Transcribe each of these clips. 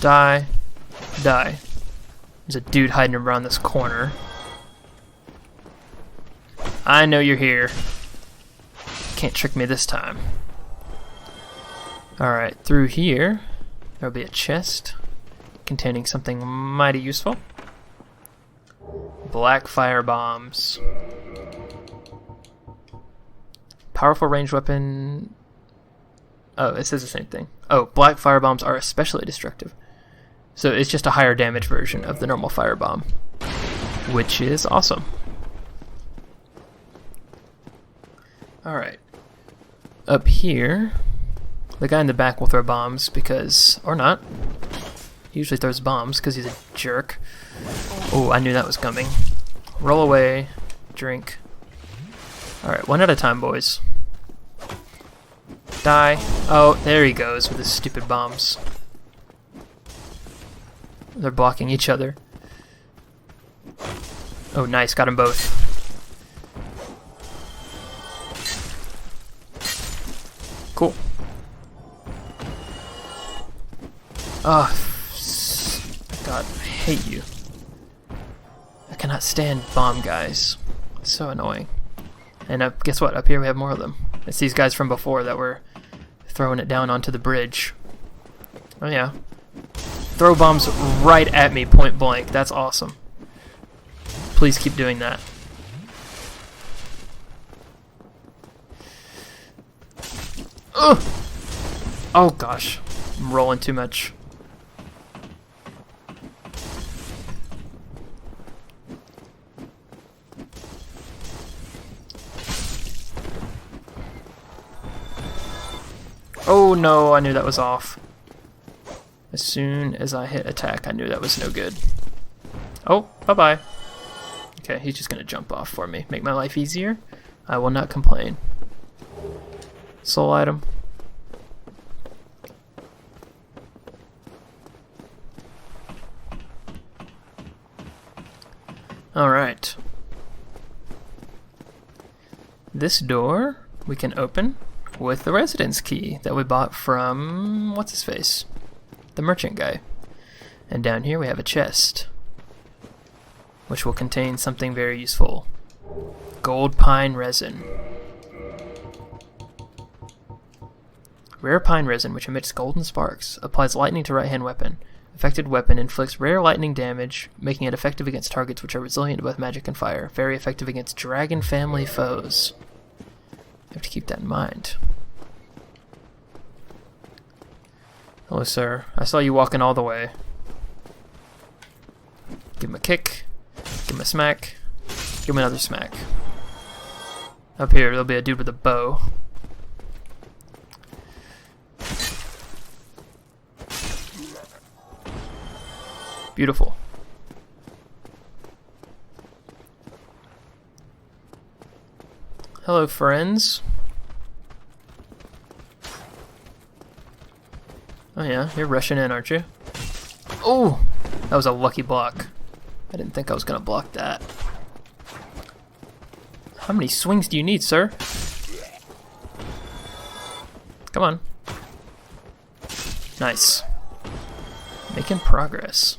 Die. Die. There's a dude hiding around this corner. I know you're here. Can't trick me this time. Alright, through here, there'll be a chest containing something mighty useful. Black fire bombs. Powerful ranged weapon. Oh, it says the same thing. Oh, black fire bombs are especially destructive. So it's just a higher damage version of the normal fire bomb, which is awesome. Alright. Up here, the guy in the back will throw bombs because, or not. He usually throws bombs because he's a jerk. Oh, I knew that was coming. Roll away. Drink. Alright, one at a time, boys. Die. Oh, there he goes with his stupid bombs. They're blocking each other. Oh, nice. Got them both. Cool. Oh, God, I hate you. I cannot stand bomb guys. It's so annoying. And guess what? Up here we have more of them. It's these guys from before that were throwing it down onto the bridge. Oh yeah. Throw bombs right at me, point blank. That's awesome. Please keep doing that. Ugh! Oh gosh. I'm rolling too much. Oh no, I knew that was off. As soon as I hit attack, I knew that was no good. Oh, bye-bye. Okay, he's just gonna jump off for me. Make my life easier. I will not complain. Soul item. Alright. This door we can open with the residence key that we bought from, what's his face? The merchant guy. And down here we have a chest, which will contain something very useful. Gold pine resin. Rare pine resin, which emits golden sparks, applies lightning to right-hand weapon. Affected weapon inflicts rare lightning damage, making it effective against targets which are resilient to both magic and fire. Very effective against dragon family foes. You have to keep that in mind. Hello, sir. I saw you walking all the way. Give him a kick. Give him a smack. Give him another smack. Up here, there'll be a dude with a bow. Beautiful. Hello, friends. Oh yeah, you're rushing in, aren't you? Oh! That was a lucky block. I didn't think I was gonna block that. How many swings do you need, sir? Come on. Nice. Making progress.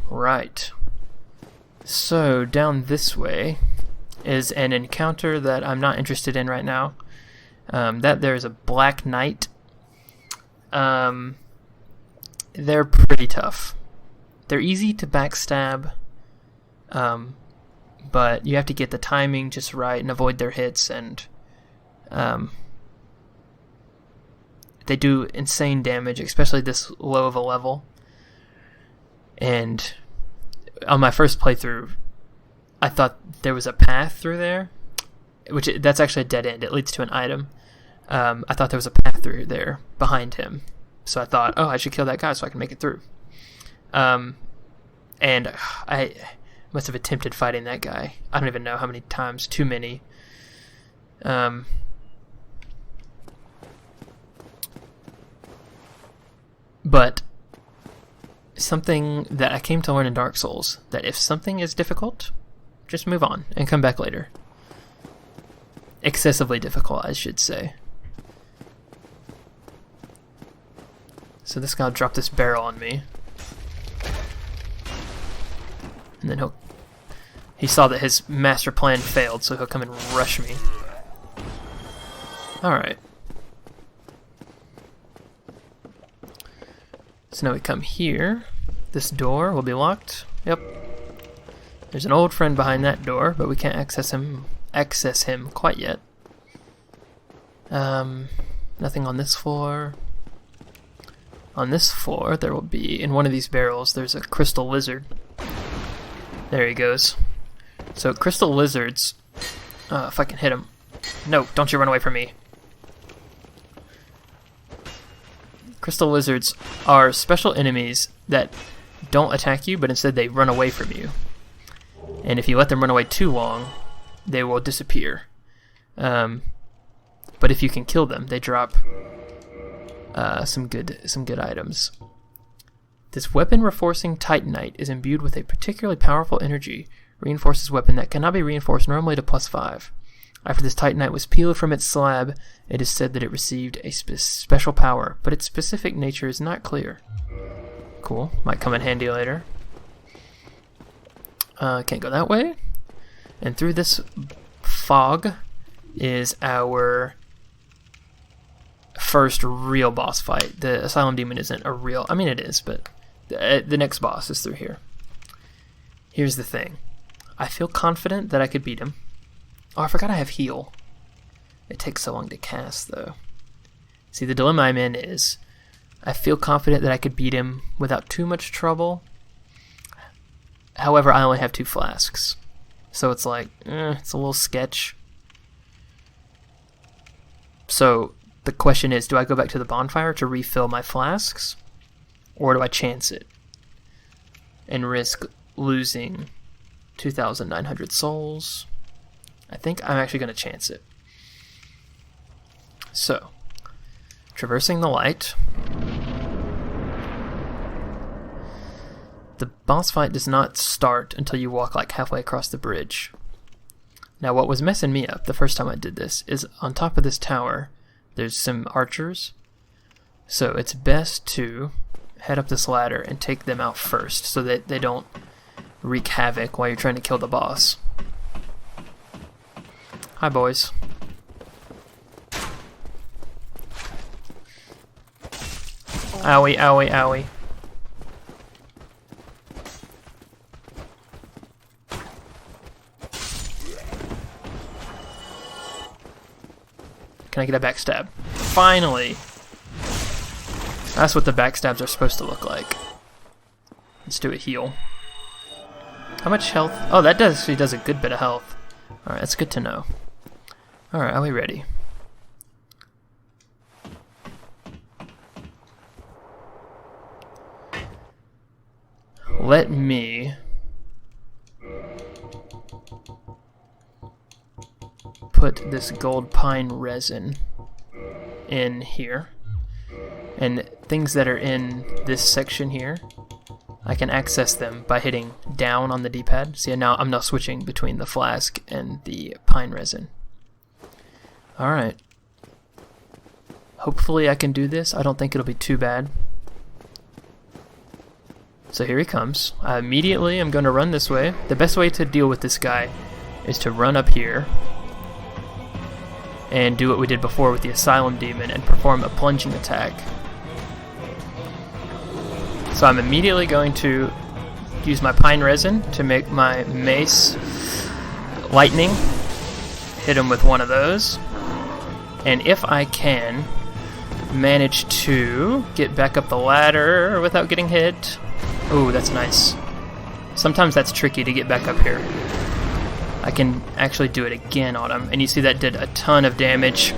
Right. So, down this way is an encounter that I'm not interested in right now. That there's a Black Knight. They're pretty tough. They're easy to backstab, but you have to get the timing just right and avoid their hits, and they do insane damage, especially this low of a level. And on my first playthrough, I thought there was a path through there, that's actually a dead end. It leads to an item. I thought there was a path through there behind him, so I thought, oh, I should kill that guy so I can make it through. And I must have attempted fighting that guy. I don't even know how many times. Too many. But something that I came to learn in Dark Souls, that if something is difficult, just move on and come back later. Excessively difficult, I should say. So this guy will drop this barrel on me. And then he saw that his master plan failed, so he'll come and rush me. Alright. So now we come here. This door will be locked. Yep. There's an old friend behind that door, but we can't access him quite yet. Nothing on this floor. On this floor, there will be, in one of these barrels, there's a crystal lizard. There he goes. So crystal lizards, if I can hit him. No, don't you run away from me. Crystal lizards are special enemies that don't attack you, but instead they run away from you. And if you let them run away too long, they will disappear. But if you can kill them, they drop some good items. This weapon reinforcing titanite is imbued with a particularly powerful energy. Reinforces weapon that cannot be reinforced normally to +5. After this titanite was peeled from its slab, it is said that it received a special power, but its specific nature is not clear. Cool, might come in handy later. Can't go that way. And through this fog is our first real boss fight. The Asylum Demon isn't a real... I mean, it is, but the next boss is through here. Here's the thing. I feel confident that I could beat him. Oh, I forgot I have heal. It takes so long to cast, though. See, the dilemma I'm in is I feel confident that I could beat him without too much trouble. However, I only have 2 flasks. So it's like, it's a little sketch. So the question is, do I go back to the bonfire to refill my flasks? Or do I chance it and risk losing 2,900 souls? I think I'm actually going to chance it. So, traversing the light. The boss fight does not start until you walk like halfway across the bridge. Now what was messing me up the first time I did this is on top of this tower there's some archers. So it's best to head up this ladder and take them out first so that they don't wreak havoc while you're trying to kill the boss. Hi boys. Owie, owie, owie. Can I get a backstab? Finally! That's what the backstabs are supposed to look like. Let's do a heal. How much health? Oh, that actually does a good bit of health. Alright, that's good to know. Alright, are we ready? Let me put this gold pine resin in here, and things that are in this section here, I can access them by hitting down on the D-pad. See, now I'm now switching between the flask and the pine resin. Alright. Hopefully I can do this. I don't think it'll be too bad. So here he comes. I immediately am going to run this way. The best way to deal with this guy is to run up here and do what we did before with the Asylum Demon and perform a plunging attack. So I'm immediately going to use my pine resin to make my mace lightning. Hit him with one of those. And if I can manage to get back up the ladder without getting hit... Ooh, that's nice. Sometimes that's tricky to get back up here. I can actually do it again on him, and you see that did a ton of damage.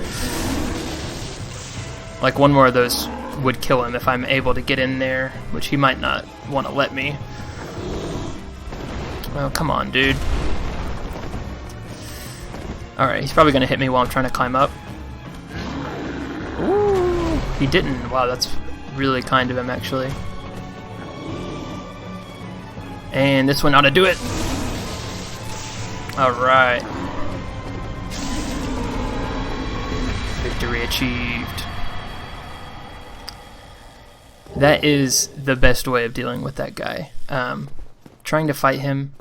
Like one more of those would kill him if I'm able to get in there, which he might not want to let me. Oh, come on, dude. Alright, he's probably going to hit me while I'm trying to climb up. Ooh, he didn't. Wow, that's really kind of him, actually. And this one ought to do it. Alright. Victory achieved. that is the best way of dealing with that guy. Trying to fight him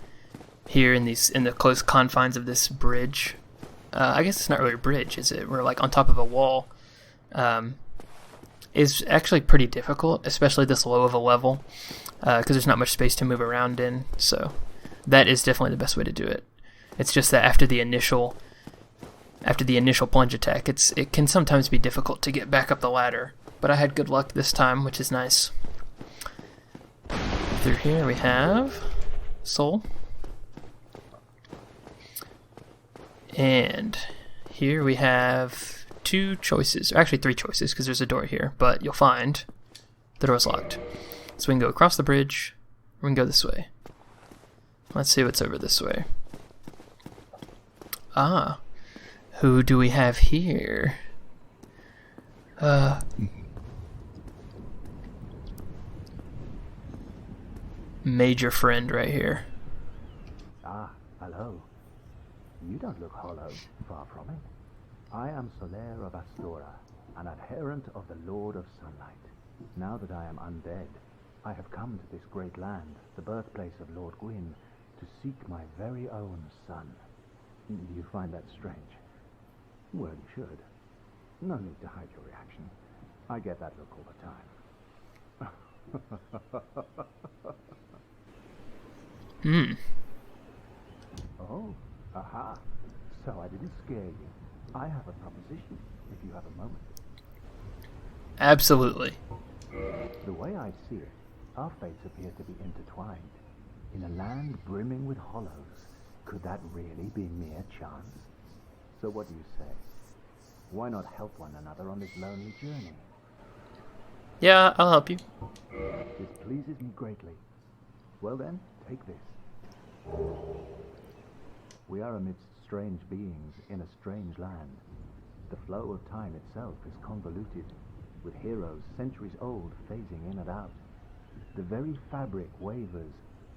here in the close confines of this bridge. I guess it's not really a bridge, is it? We're like on top of a wall. Is actually pretty difficult, especially this low of a level, because there's not much space to move around in. So that is definitely the best way to do it. It's just that after the initial plunge attack, it can sometimes be difficult to get back up the ladder. But I had good luck this time, which is nice. Through here we have Soul. And here we have two choices, or actually three choices, because there's a door here, but you'll find the door's locked. So we can go across the bridge, or we can go this way. Let's see what's over this way. Ah, who do we have here? Major friend right here. Ah, hello. You don't look hollow, far from it. I am Solaire of Astora, an adherent of the Lord of Sunlight. Now that I am undead, I have come to this great land, the birthplace of Lord Gwyn, to seek my very own son. Do you find that strange? Well, you should. No need to hide your reaction. I get that look all the time. Oh, aha. So I didn't scare you. I have a proposition, if you have a moment. Absolutely. The way I see it, our fates appear to be intertwined. In a land brimming with hollows, could that really be mere chance? So what do you say? Why not help one another on this lonely journey? Yeah, I'll help you. This pleases me greatly. Well then, take this. We are amidst strange beings in a strange land. The flow of time itself is convoluted, with heroes centuries old phasing in and out. The very fabric wavers,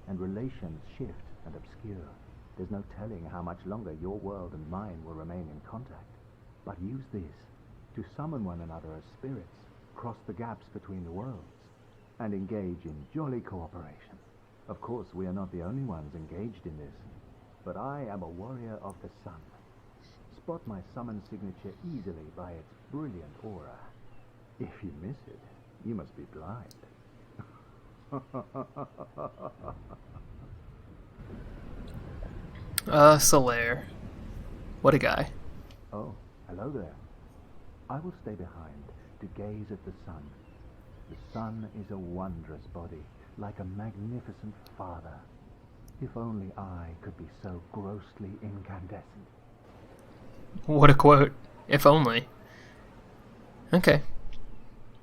and relations shift and obscure. There's no telling how much longer your world and mine will remain in contact. But use this to summon one another as spirits, cross the gaps between the worlds, and engage in jolly cooperation. Of course, we are not the only ones engaged in this, but I am a warrior of the sun. Spot my summon signature easily by its brilliant aura. If you miss it, you must be blind. Solaire. What a guy. Oh, hello there. I will stay behind to gaze at the sun. The sun is a wondrous body, like a magnificent father. If only I could be so grossly incandescent. What a quote. If only. Okay.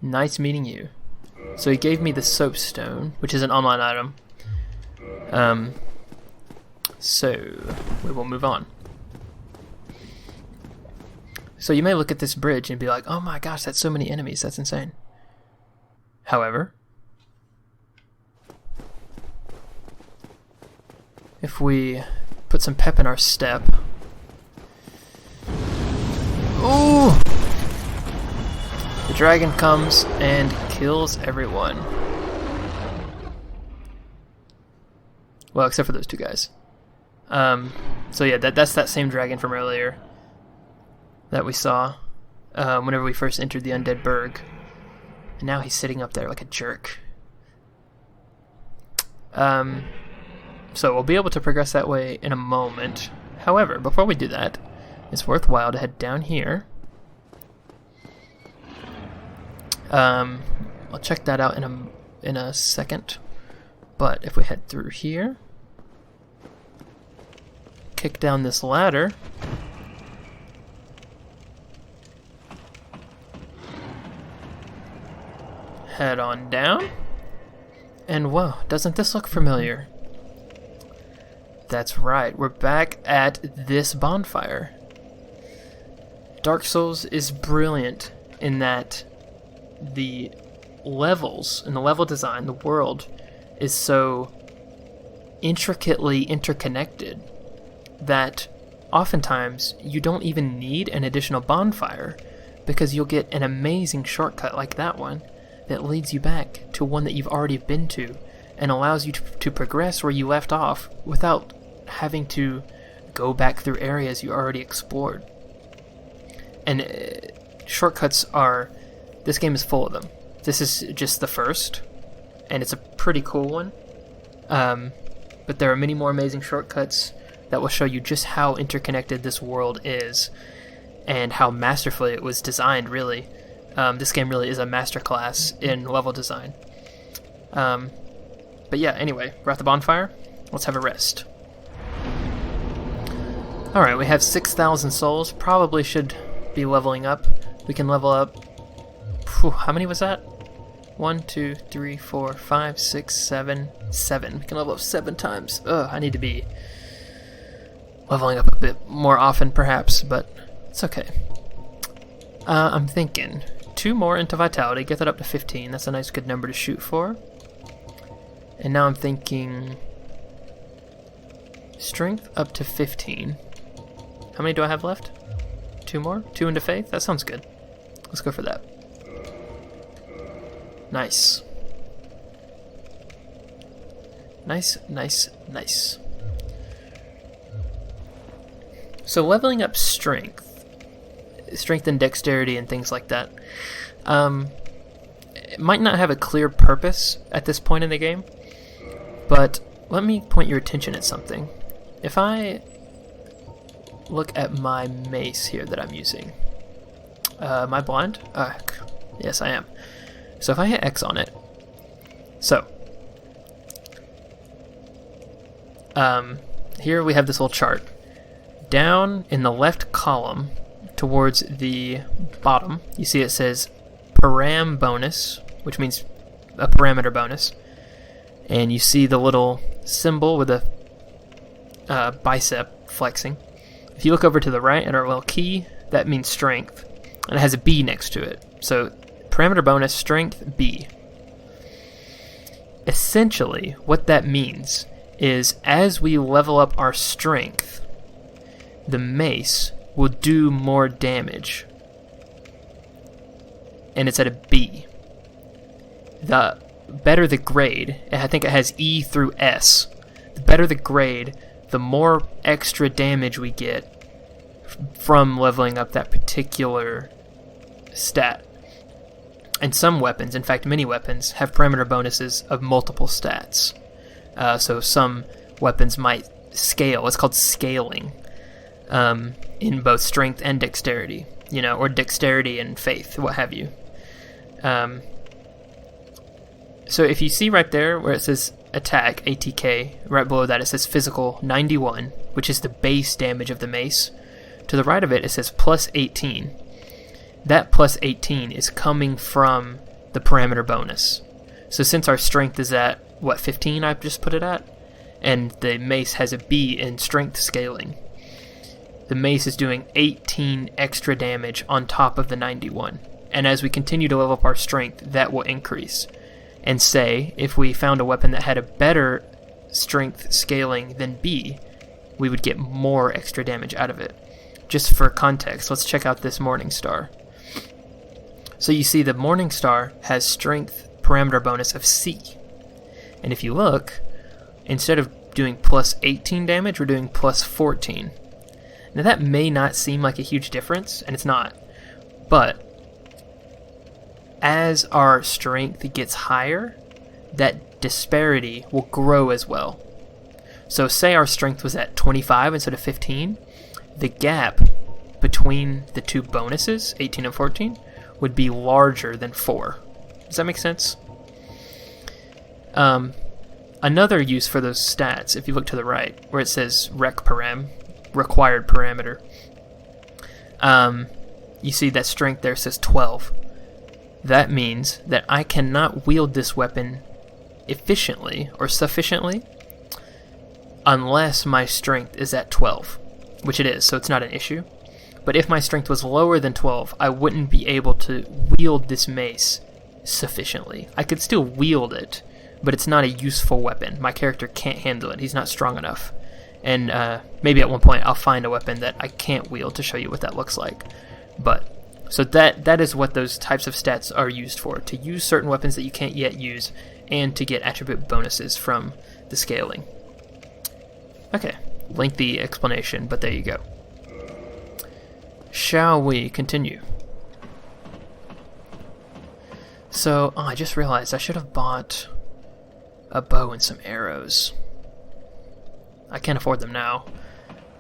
Nice meeting you. So he gave me the soapstone, which is an online item. So we will move on. So you may look at this bridge and be like, oh my gosh, that's so many enemies, that's insane. However, if we put some pep in our step... Ooh! The dragon comes and kills everyone. Well, except for those two guys. So yeah, that's that same dragon from earlier that we saw whenever we first entered the Undead Burg. And now he's sitting up there like a jerk. So we'll be able to progress that way in a moment. However, before we do that, it's worthwhile to head down here. I'll check that out in a second. But if we head through here, kick down this ladder, head on down, and whoa, doesn't this look familiar? That's right, we're back at this bonfire. Dark Souls is brilliant in that the levels and the level design, the world, is so intricately interconnected that oftentimes you don't even need an additional bonfire because you'll get an amazing shortcut like that one that leads you back to one that you've already been to and allows you to progress where you left off without having to go back through areas you already explored. And shortcuts this game is full of them. This is just the first, and it's a pretty cool one. But there are many more amazing shortcuts that will show you just how interconnected this world is and how masterfully it was designed, really. This game really is a masterclass in level design. But yeah, anyway, we're at the bonfire. Let's have a rest. Alright, we have 6,000 souls. Probably should be leveling up. We can level up... how many was that? 1, 2, 3, 4, 5, 6, 7. 7. We can level up 7 times. Ugh, I need to be leveling up a bit more often, perhaps, but it's okay. I'm thinking 2 more into Vitality, get that up to 15. That's a nice, good number to shoot for. And now I'm thinking Strength up to 15. How many do I have left? 2 more? 2 into Faith? That sounds good. Let's go for that. Nice. Nice, nice, nice. So leveling up strength and dexterity and things like that, it might not have a clear purpose at this point in the game, but let me point your attention at something. If I look at my mace here that I'm using, am I blind? Yes, I am. So if I hit X on it, so here we have this little chart. Down in the left column towards the bottom, you see it says param bonus, which means a parameter bonus, and you see the little symbol with a bicep flexing. If you look over to the right at our little key, that means strength, and it has a B next to it. So parameter bonus, strength, B. Essentially, what that means is as we level up our strength, the mace will do more damage. And it's at a B. The better the grade, I think it has E through S. The better the grade, the more extra damage we get from leveling up that particular stat. And some weapons, in fact many weapons, have parameter bonuses of multiple stats. So some weapons might scale. It's called scaling in both strength and dexterity, or dexterity and faith, what have you. So if you see right there where it says attack, ATK, right below that it says physical 91, which is the base damage of the mace. To the right of it, it says plus 18. That plus 18 is coming from the parameter bonus. So since our strength is at, 15 I've just put it at? And the mace has a B in strength scaling. The mace is doing 18 extra damage on top of the 91. And as we continue to level up our strength, that will increase. And say, if we found a weapon that had a better strength scaling than B, we would get more extra damage out of it. Just for context, let's check out this Morningstar. So you see the Morningstar has strength parameter bonus of C. And if you look, instead of doing plus 18 damage, we're doing plus 14. Now that may not seem like a huge difference, and it's not. But as our strength gets higher, that disparity will grow as well. So say our strength was at 25 instead of 15, the gap between the two bonuses, 18 and 14, would be larger than 4. Does that make sense? Another use for those stats, if you look to the right, where it says required parameter, you see that strength there says 12. That means that I cannot wield this weapon efficiently or sufficiently unless my strength is at 12, which it is, so it's not an issue. But if my strength was lower than 12, I wouldn't be able to wield this mace sufficiently. I could still wield it, but it's not a useful weapon. My character can't handle it. He's not strong enough. And maybe at one point I'll find a weapon that I can't wield to show you what that looks like. But So that is what those types of stats are used for, to use certain weapons that you can't yet use, and to get attribute bonuses from the scaling. Okay, lengthy explanation, but there you go. Shall we continue? So, I just realized I should have bought a bow and some arrows. I can't afford them now.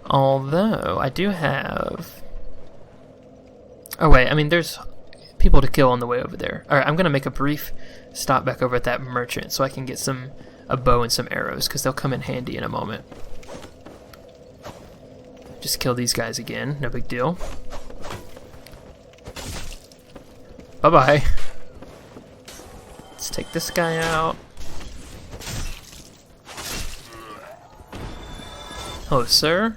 Although, I do have... Oh wait, I mean, there's people to kill on the way over there. Alright, I'm going to make a brief stop back over at that merchant so I can get a bow and some arrows, because they'll come in handy in a moment. Just kill these guys again, no big deal. Bye-bye. Let's take this guy out. Hello, sir.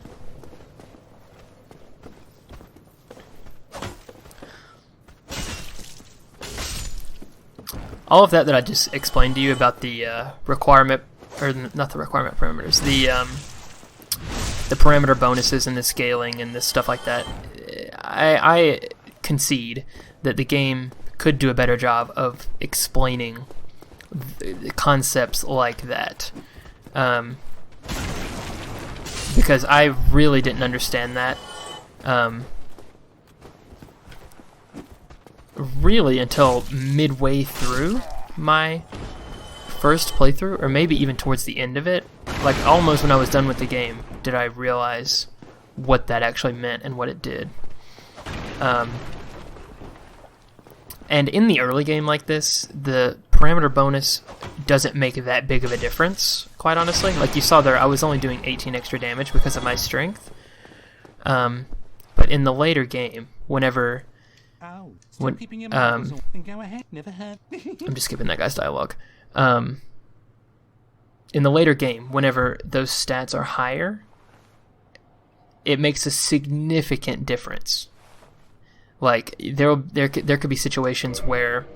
All of that I just explained to you about the requirement, or not the requirement parameters, the parameter bonuses and the scaling and this stuff like that, I concede that the game could do a better job of explaining the concepts like that. Because I really didn't understand that. Really until midway through my first playthrough, or maybe even towards the end of it, like almost when I was done with the game, did I realize what that actually meant and what it did. And in the early game like this, the parameter bonus doesn't make that big of a difference, quite honestly. Like you saw there, I was only doing 18 extra damage because of my strength. But in the later game, whenever... I'm just skipping that guy's dialogue. In the later game, whenever those stats are higher, it makes a significant difference. Like there could be situations where,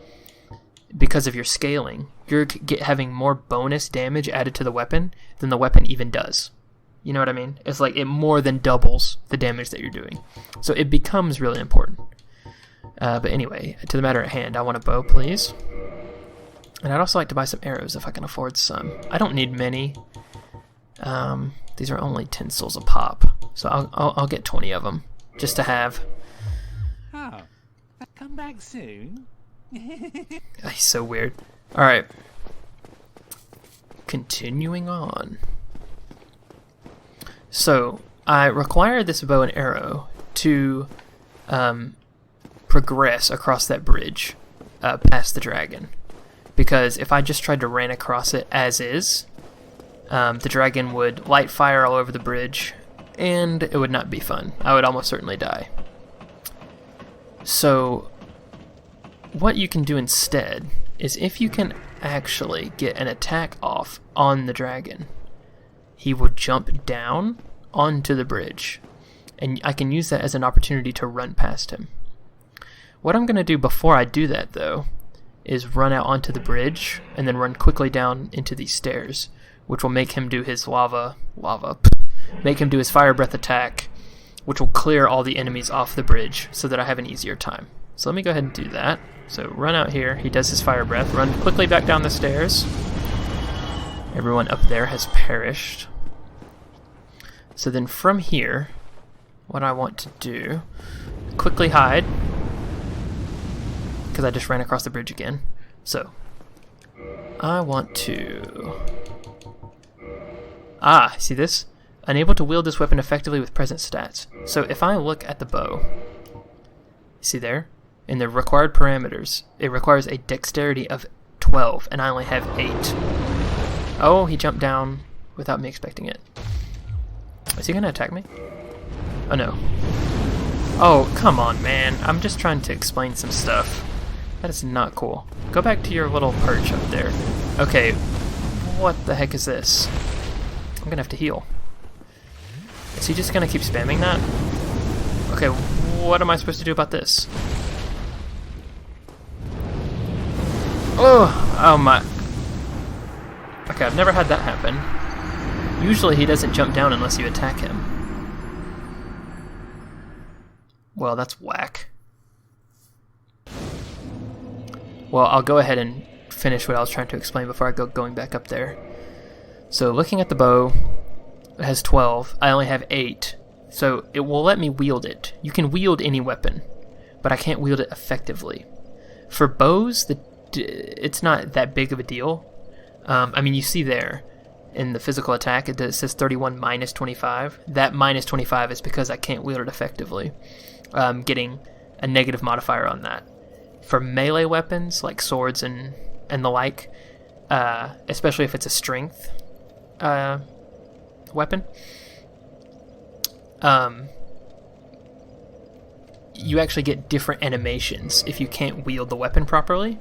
because of your scaling, you're having more bonus damage added to the weapon than the weapon even does. You know what I mean? It's like it more than doubles the damage that you're doing. So it becomes really important. But anyway, to the matter at hand, I want a bow, please. And I'd also like to buy some arrows if I can afford some. I don't need many. These are only 10 souls a pop, so I'll get 20 of them just to have. Oh, come back soon. He's so weird. All right, continuing on. So I require this bow and arrow to progress across that bridge past the dragon, because if I just tried to ran across it as is, the dragon would light fire all over the bridge and it would not be fun. I would almost certainly die. So what you can do instead is, if you can actually get an attack off on the dragon, he will jump down onto the bridge, and I can use that as an opportunity to run past him. What I'm going to do before I do that, though, is run out onto the bridge and then run quickly down into these stairs, which will make him do his make him do his fire breath attack, which will clear all the enemies off the bridge so that I have an easier time. So let me go ahead and do that. So run out here, he does his fire breath, run quickly back down the stairs. Everyone up there has perished. So then from here, what I want to do, quickly hide, because I just ran across the bridge again. So I want to... see this? Unable to wield this weapon effectively with present stats. So if I look at the bow, see there? In the required parameters, it requires a dexterity of 12, and I only have 8. Oh, he jumped down without me expecting it. Is he gonna attack me? Oh no. Oh, come on, man. I'm just trying to explain some stuff. That is not cool. Go back to your little perch up there. Okay, what the heck is this? I'm gonna have to heal. Is he just gonna keep spamming that? Okay, what am I supposed to do about this? Oh my. Okay, I've never had that happen. Usually he doesn't jump down unless you attack him. Well, that's whack. Well, I'll go ahead and finish what I was trying to explain before I go going back up there. So looking at the bow, it has 12. I only have 8. So it will let me wield it. You can wield any weapon, but I can't wield it effectively. For bows, it's not that big of a deal. I mean, you see there in the physical attack, it says 31 minus 25. That minus 25 is because I can't wield it effectively. Getting a negative modifier on that. For melee weapons, like swords and the like, especially if it's a strength weapon, you actually get different animations if you can't wield the weapon properly,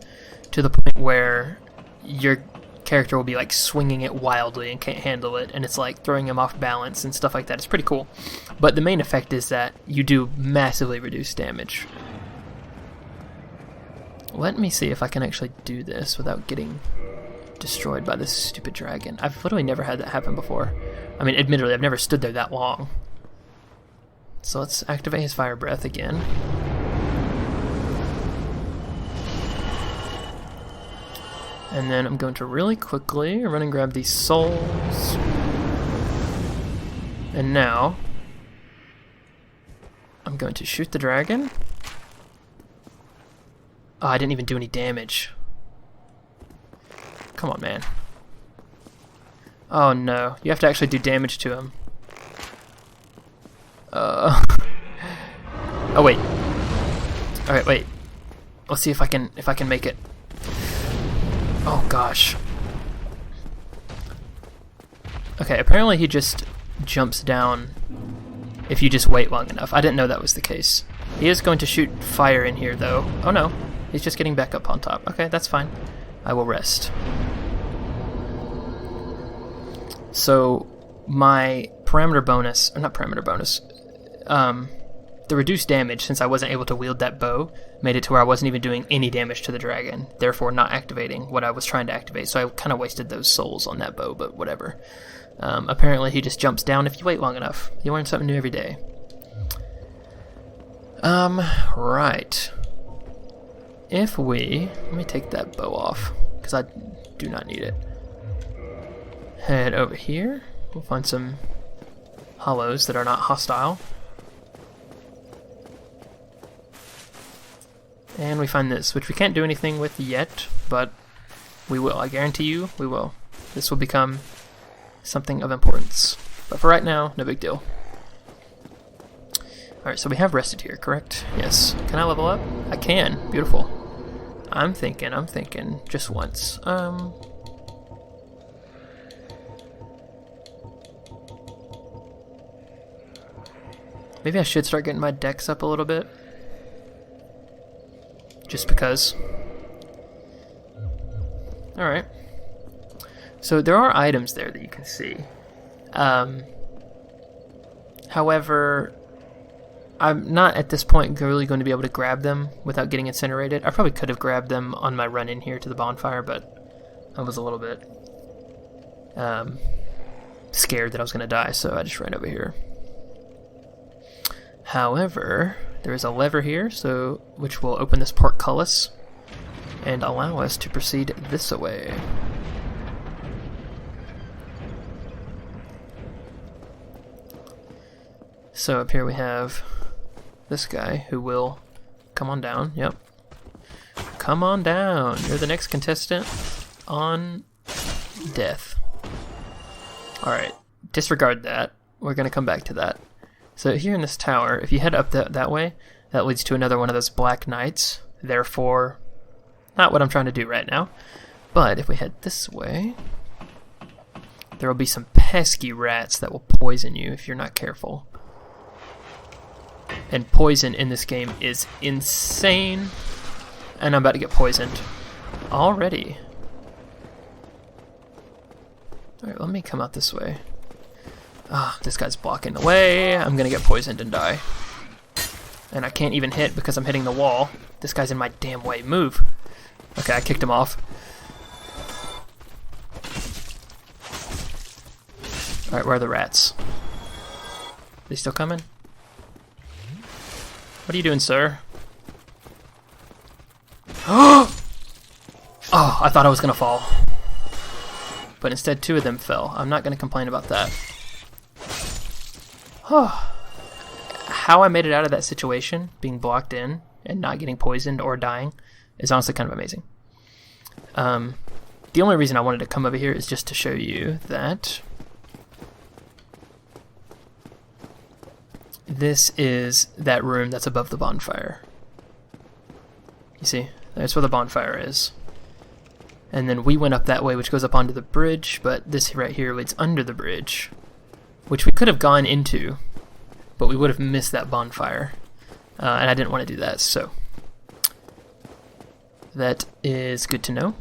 to the point where your character will be like swinging it wildly and can't handle it, and it's like throwing him off balance and stuff like that. It's pretty cool. But the main effect is that you do massively reduce damage. Let me see if I can actually do this without getting destroyed by this stupid dragon. I've literally never had that happen before. I mean, admittedly, I've never stood there that long. So let's activate his fire breath again. And then I'm going to really quickly run and grab these souls. And now I'm going to shoot the dragon. Oh, I didn't even do any damage. Come on, man. Oh no, you have to actually do damage to him. Oh wait. Alright, wait. Let's see if I can make it. Oh gosh. Okay, apparently he just jumps down if you just wait long enough. I didn't know that was the case. He is going to shoot fire in here though. Oh no, he's just getting back up on top. Okay, that's fine. I will rest. So my parameter bonus, or not parameter bonus, the reduced damage, since I wasn't able to wield that bow, made it to where I wasn't even doing any damage to the dragon, therefore not activating what I was trying to activate. So I kind of wasted those souls on that bow, but whatever. Apparently he just jumps down if you wait long enough. You learn something new every day. Right. If we... Let me take that bow off, because I do not need it. Head over here. We'll find some hollows that are not hostile. And we find this, which we can't do anything with yet, but we will. I guarantee you, we will. This will become something of importance. But for right now, no big deal. Alright, so we have rested here, correct? Yes. Can I level up? I can. Beautiful. I'm thinking, just once. Maybe I should start getting my dex up a little bit. Just because. Alright. So there are items there that you can see. However, I'm not at this point really going to be able to grab them without getting incinerated. I probably could have grabbed them on my run in here to the bonfire, but I was a little bit scared that I was going to die, so I just ran over here. However, there is a lever here, which will open this portcullis and allow us to proceed this way. So up here we have this guy who will come on down. Yep. Come on down. You're the next contestant on death. Alright. Disregard that. We're going to come back to that. So here in this tower, if you head up that way, that leads to another one of those black knights. Therefore, not what I'm trying to do right now. But if we head this way, there will be some pesky rats that will poison you if you're not careful. And poison in this game is insane. And I'm about to get poisoned already. Alright, let me come out this way. Ah, this guy's blocking the way. I'm gonna get poisoned and die. And I can't even hit because I'm hitting the wall. This guy's in my damn way. Move. Okay, I kicked him off. Alright, where are the rats? Are they still coming? What are you doing, sir? Oh! Oh, I thought I was gonna fall. But instead 2 of them fell. I'm not gonna complain about that. How I made it out of that situation, being blocked in and not getting poisoned or dying, is honestly kind of amazing. The only reason I wanted to come over here is just to show you that this is that room that's above the bonfire. You see, that's where the bonfire is. And then we went up that way, which goes up onto the bridge, but this right here leads under the bridge, which we could have gone into, but we would have missed that bonfire. And I didn't want to do that, so that is good to know.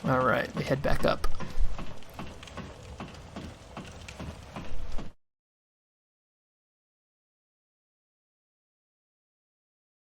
Alright, we head back up.